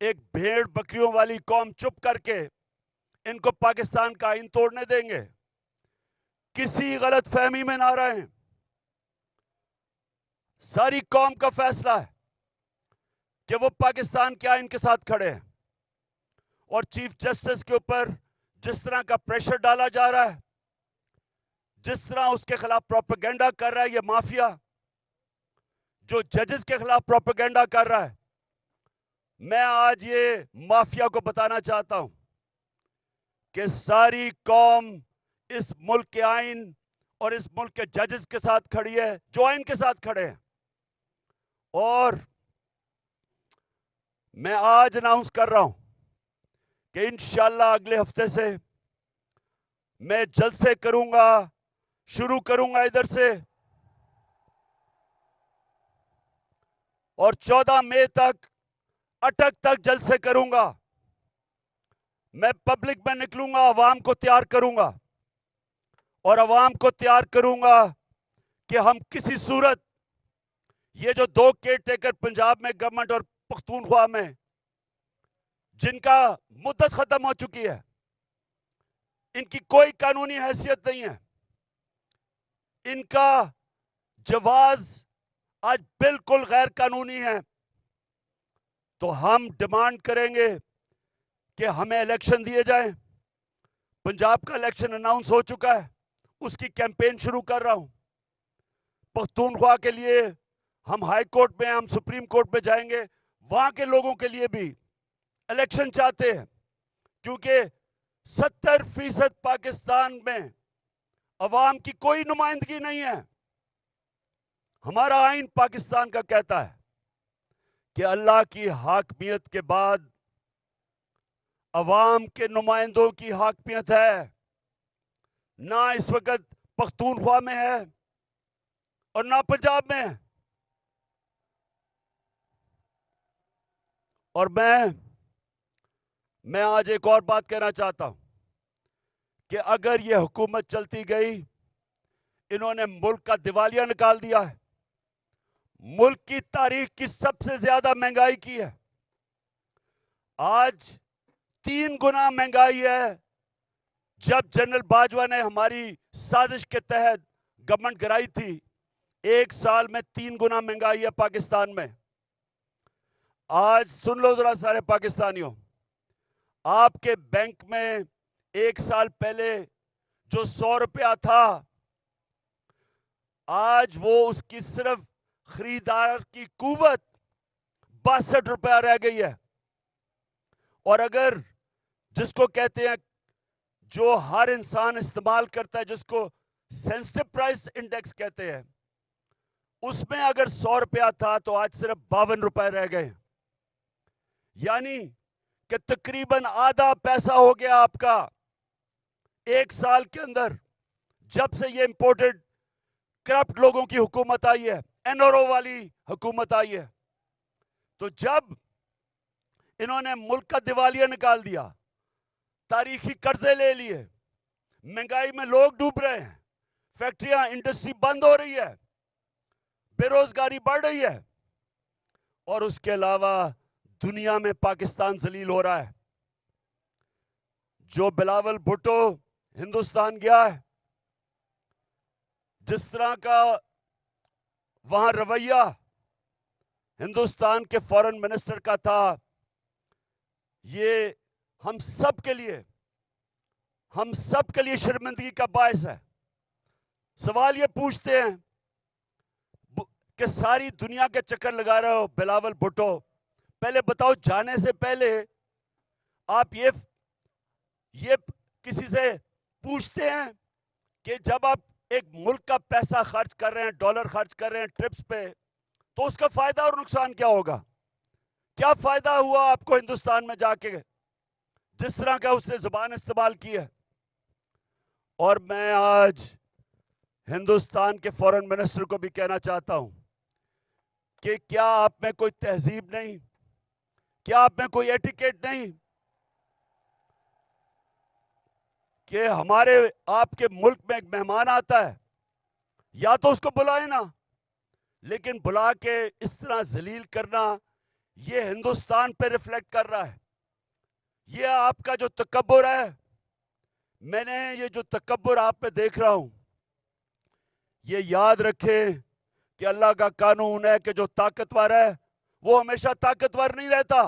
ایک بھیڑ بکریوں والی قوم چپ کر کے ان کو پاکستان کا آئین توڑنے دیں گے؟ کسی غلط فہمی میں نہ رہیں. ساری قوم کا فیصلہ ہے کہ وہ پاکستان کے آئین کے ساتھ کھڑے ہیں. اور چیف جسٹس کے اوپر جس طرح کا پریشر ڈالا جا رہا ہے، جس طرح اس کے خلاف پروپیگنڈا کر رہا ہے یہ مافیا، جو ججز کے خلاف پروپیگنڈا کر رہا ہے، میں آج یہ مافیا کو بتانا چاہتا ہوں کہ ساری قوم اس ملک کے آئین اور اس ملک کے ججز کے ساتھ کھڑی ہے جو آئین کے ساتھ کھڑے ہیں. اور میں آج اناؤنس کر رہا ہوں کہ انشاءاللہ اگلے ہفتے سے میں جلسے کروں گا، شروع کروں گا ادھر سے، اور 14 مئی تک اٹک تک جلسے کروں گا. میں پبلک میں نکلوں گا، عوام کو تیار کروں گا، اور عوام کو تیار کروں گا کہ ہم کسی صورت یہ جو 2 کیئر ٹیکر پنجاب میں گورنمنٹ اور پختونخوا میں جن کا مدت ختم ہو چکی ہے، ان کی کوئی قانونی حیثیت نہیں ہے، ان کا جواز آج بالکل غیر قانونی ہے. تو ہم ڈیمانڈ کریں گے کہ ہمیں الیکشن دیے جائیں. پنجاب کا الیکشن اناؤنس ہو چکا ہے، اس کی کیمپین شروع کر رہا ہوں. پختونخوا کے لیے ہم ہائی کورٹ میں، ہم سپریم کورٹ میں جائیں گے. وہاں کے لوگوں کے لیے بھی الیکشن چاہتے ہیں، کیونکہ 70% پاکستان میں عوام کی کوئی نمائندگی نہیں ہے. ہمارا آئین پاکستان کا کہتا ہے کہ اللہ کی حاکمیت کے بعد عوام کے نمائندوں کی حاکمیت ہے. نہ اس وقت پختونخوا میں ہے اور نہ پنجاب میں ہے. اور میں آج ایک اور بات کہنا چاہتا ہوں کہ اگر یہ حکومت چلتی گئی، انہوں نے ملک کا دیوالیہ نکال دیا ہے، ملک کی تاریخ کی سب سے زیادہ مہنگائی کی ہے. آج 3 گنا مہنگائی ہے. جب جنرل باجوہ نے ہماری سازش کے تحت گورنمنٹ گرائی تھی، 1 سال میں 3 گنا مہنگائی ہے پاکستان میں. آج سن لو ذرا سارے پاکستانیوں، آپ کے بینک میں 1 سال پہلے جو 100 روپیہ تھا، آج وہ اس کی صرف خریدار کی قوت 62 روپیہ رہ گئی ہے. اور اگر جس کو کہتے ہیں، جو ہر انسان استعمال کرتا ہے، جس کو سینسٹو پرائس انڈیکس کہتے ہیں، اس میں اگر 100 روپیہ تھا تو آج صرف 52 روپے رہ گئے. یعنی کہ تقریباً آدھا پیسہ ہو گیا آپ کا 1 سال کے اندر، جب سے یہ امپورٹڈ کرپٹ لوگوں کی حکومت آئی ہے، این آر او والی حکومت آئی ہے. تو جب انہوں نے ملک کا دیوالیہ نکال دیا، تاریخی قرضے لے لیے، مہنگائی میں لوگ ڈوب رہے ہیں، فیکٹریاں، انڈسٹری بند ہو رہی ہے، بے روزگاری بڑھ رہی ہے، اور اس کے علاوہ دنیا میں پاکستان ذلیل ہو رہا ہے. جو بلاول بھٹو ہندوستان گیا ہے، جس طرح کا وہاں رویہ ہندوستان کے فارن منسٹر کا تھا، یہ ہم سب کے لیے شرمندگی کا باعث ہے. سوال یہ پوچھتے ہیں کہ ساری دنیا کے چکر لگا رہے ہو بلاول بھٹو، پہلے بتاؤ جانے سے پہلے آپ یہ کسی سے پوچھتے ہیں کہ جب آپ ایک ملک کا پیسہ خرچ کر رہے ہیں، ڈالر خرچ کر رہے ہیں ٹرپس پہ، تو اس کا فائدہ اور نقصان کیا ہوگا؟ کیا فائدہ ہوا آپ کو ہندوستان میں جا کے جس طرح کا اس نے زبان استعمال کی ہے؟ اور میں آج ہندوستان کے فارن منسٹر کو بھی کہنا چاہتا ہوں کہ کیا آپ میں کوئی تہذیب نہیں؟ کیا آپ میں کوئی ایٹیکیٹ نہیں کہ ہمارے آپ کے ملک میں ایک مہمان آتا ہے، یا تو اس کو بلائیں نا، لیکن بلا کے اس طرح ذلیل کرنا، یہ ہندوستان پہ ریفلیکٹ کر رہا ہے. یہ آپ کا جو تکبر ہے، میں نے یہ جو تکبر آپ میں دیکھ رہا ہوں، یہ یاد رکھیں کہ اللہ کا قانون ہے کہ جو طاقتور ہے وہ ہمیشہ طاقتور نہیں رہتا،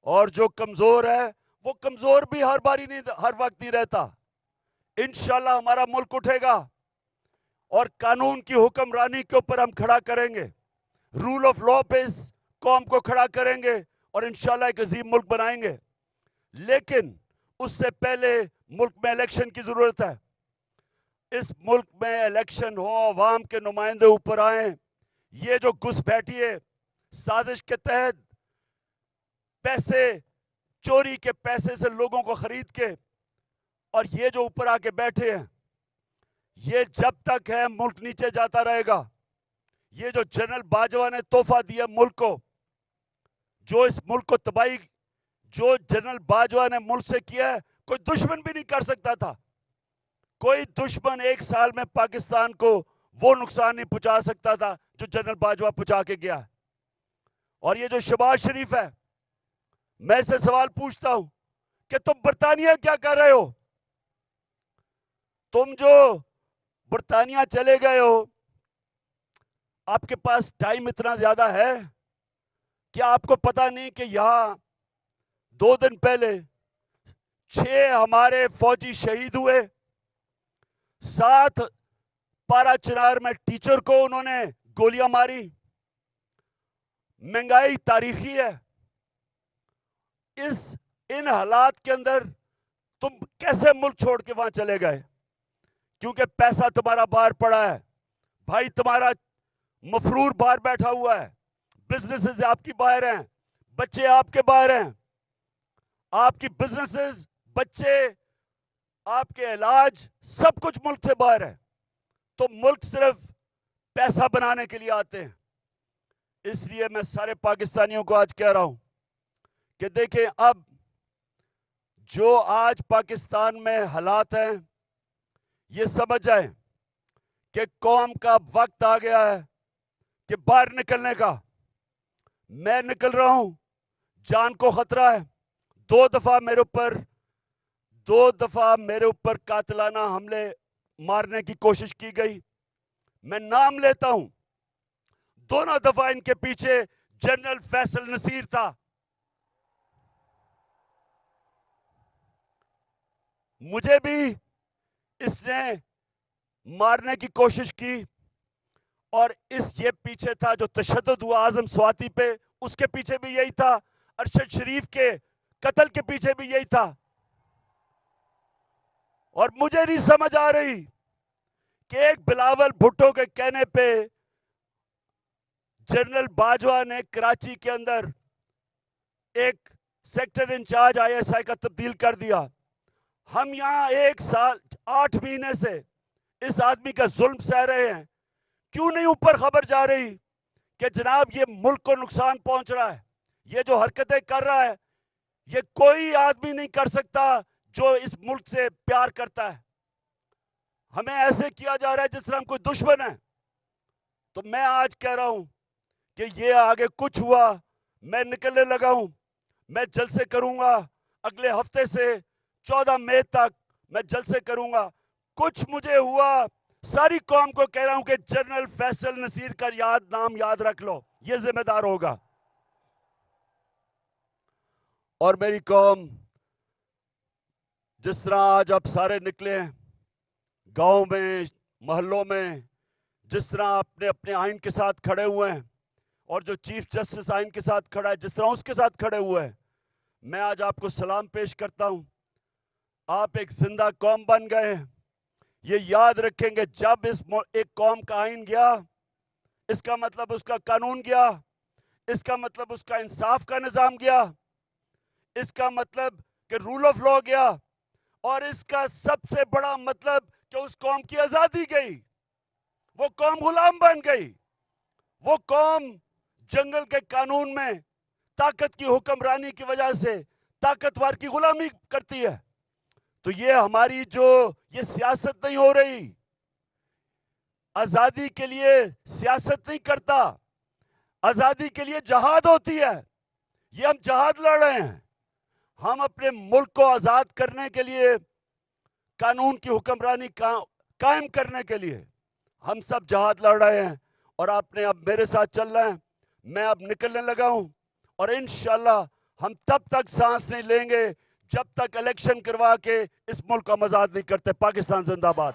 اور جو کمزور ہے وہ کمزور بھی ہر باری نہیں، ہر وقت نہیں رہتا. انشاءاللہ ہمارا ملک اٹھے گا اور قانون کی حکمرانی کے اوپر ہم کھڑا کریں گے، رول آف لا پہ اس قوم کو کھڑا کریں گے اور انشاءاللہ ایک عظیم ملک بنائیں گے. لیکن اس سے پہلے ملک میں الیکشن کی ضرورت ہے. اس ملک میں الیکشن ہو، عوام کے نمائندے اوپر آئیں. یہ جو گھس بیٹھی ہے سازش کے تحت، پیسے چوری کے پیسے سے لوگوں کو خرید کے، اور یہ جو اوپر آ کے بیٹھے ہیں، یہ جب تک ہے ملک نیچے جاتا رہے گا. یہ جو جنرل باجوہ نے تحفہ دیا ملک کو، جو اس ملک کو تباہی، جو جنرل باجوہ نے ملک سے کیا ہے، کوئی دشمن بھی نہیں کر سکتا تھا. کوئی دشمن ایک سال میں پاکستان کو وہ نقصان نہیں پہنچا سکتا تھا جو جنرل باجوہ پہنچا کے گیا. اور یہ جو شہباز شریف ہے، میں سے سوال پوچھتا ہوں کہ تم برطانیہ کیا کر رہے ہو؟ تم جو برطانیہ چلے گئے ہو، آپ کے پاس ٹائم اتنا زیادہ ہے؟ کیا آپ کو پتا نہیں کہ یہاں 2 دن پہلے 6 ہمارے فوجی شہید ہوئے؟ 7 پارا چنار میں ٹیچر کو انہوں نے گولیاں ماری. مہنگائی تاریخی ہے. ان حالات کے اندر تم کیسے ملک چھوڑ کے وہاں چلے گئے؟ کیونکہ پیسہ تمہارا باہر پڑا ہے، بھائی تمہارا مفرور باہر بیٹھا ہوا ہے، بزنسز آپ کی باہر ہیں، بچے آپ کے باہر ہیں. آپ کی بزنسز، بچے، آپ کے علاج، سب کچھ ملک سے باہر ہے. تو ملک صرف پیسہ بنانے کے لیے آتے ہیں. اس لیے میں سارے پاکستانیوں کو آج کہہ رہا ہوں کہ دیکھیں، اب جو آج پاکستان میں حالات ہیں، یہ سمجھ جائیں کہ قوم کا وقت آ گیا ہے کہ باہر نکلنے کا. میں نکل رہا ہوں، جان کو خطرہ ہے. 2 دفعہ میرے اوپر قاتلانہ حملے مارنے کی کوشش کی گئی. میں نام لیتا ہوں، دونوں دفعہ ان کے پیچھے جنرل فیصل نصیر تھا. مجھے بھی اس نے مارنے کی کوشش کی، اور یہ پیچھے تھا جو تشدد ہوا اعظم سواتی پہ، اس کے پیچھے بھی یہی تھا. ارشد شریف کے قتل کے پیچھے بھی یہی تھا. اور مجھے نہیں سمجھ آ رہی کہ ایک بلاول بھٹو کے کہنے پہ جنرل باجوہ نے کراچی کے اندر ایک sector in charge I S I کا تبدیل کر دیا. ہم یہاں 1 سال 8 مہینے سے اس آدمی کا ظلم سہ رہے ہیں. کیوں نہیں اوپر خبر جا رہی کہ جناب یہ ملک کو نقصان پہنچ رہا ہے، یہ جو حرکتیں کر رہا ہے یہ کوئی آدمی نہیں کر سکتا جو اس ملک سے پیار کرتا ہے. ہمیں ایسے کیا جا رہا ہے جس طرح ہم کوئی دشمن ہے. تو میں آج کہہ رہا ہوں کہ یہ آگے کچھ ہوا، میں نکلنے لگا ہوں. میں جلسے کروں گا اگلے ہفتے سے 14 مئی تک، میں جلسے کروں گا. کچھ مجھے ہوا، ساری قوم کو کہہ رہا ہوں کہ جنرل فیصل نصیر کا نام یاد رکھ لو، یہ ذمہ دار ہوگا. اور میری قوم، جس طرح آج آپ سارے نکلے ہیں گاؤں میں، محلوں میں، جس طرح اپنے اپنے آئین کے ساتھ کھڑے ہوئے ہیں، اور جو چیف جسٹس آئین کے ساتھ کھڑا ہے جس طرح اس کے ساتھ کھڑے ہوئے ہیں، میں آج آپ کو سلام پیش کرتا ہوں. آپ ایک زندہ قوم بن گئے ہیں. یہ یاد رکھیں گے، جب ایک قوم کا آئین گیا، اس کا مطلب اس کا قانون گیا، اس کا مطلب اس کا انصاف کا نظام گیا، اس کا مطلب کہ رول آف لا گیا، اور اس کا سب سے بڑا مطلب کہ اس قوم کی آزادی گئی. وہ قوم غلام بن گئی. وہ قوم جنگل کے قانون میں طاقت کی حکمرانی کی وجہ سے طاقتور کی غلامی کرتی ہے. تو یہ ہماری یہ سیاست نہیں ہو رہی. آزادی کے لیے سیاست نہیں کرتا. آزادی کے لیے جہاد ہوتی ہے. یہ ہم جہاد لڑ رہے ہیں. ہم اپنے ملک کو آزاد کرنے کے لیے, قانون کی حکمرانی قائم کرنے کے لیے ہم سب جہاد لڑ رہے ہیں. اور آپ نے اب میرے ساتھ چل رہے ہیں. میں اب نکلنے لگا ہوں, اور انشاءاللہ ہم تب تک سانس نہیں لیں گے جب تک الیکشن کروا کے اس ملک کو ہم آزاد نہیں کرتے. پاکستان زندہ باد.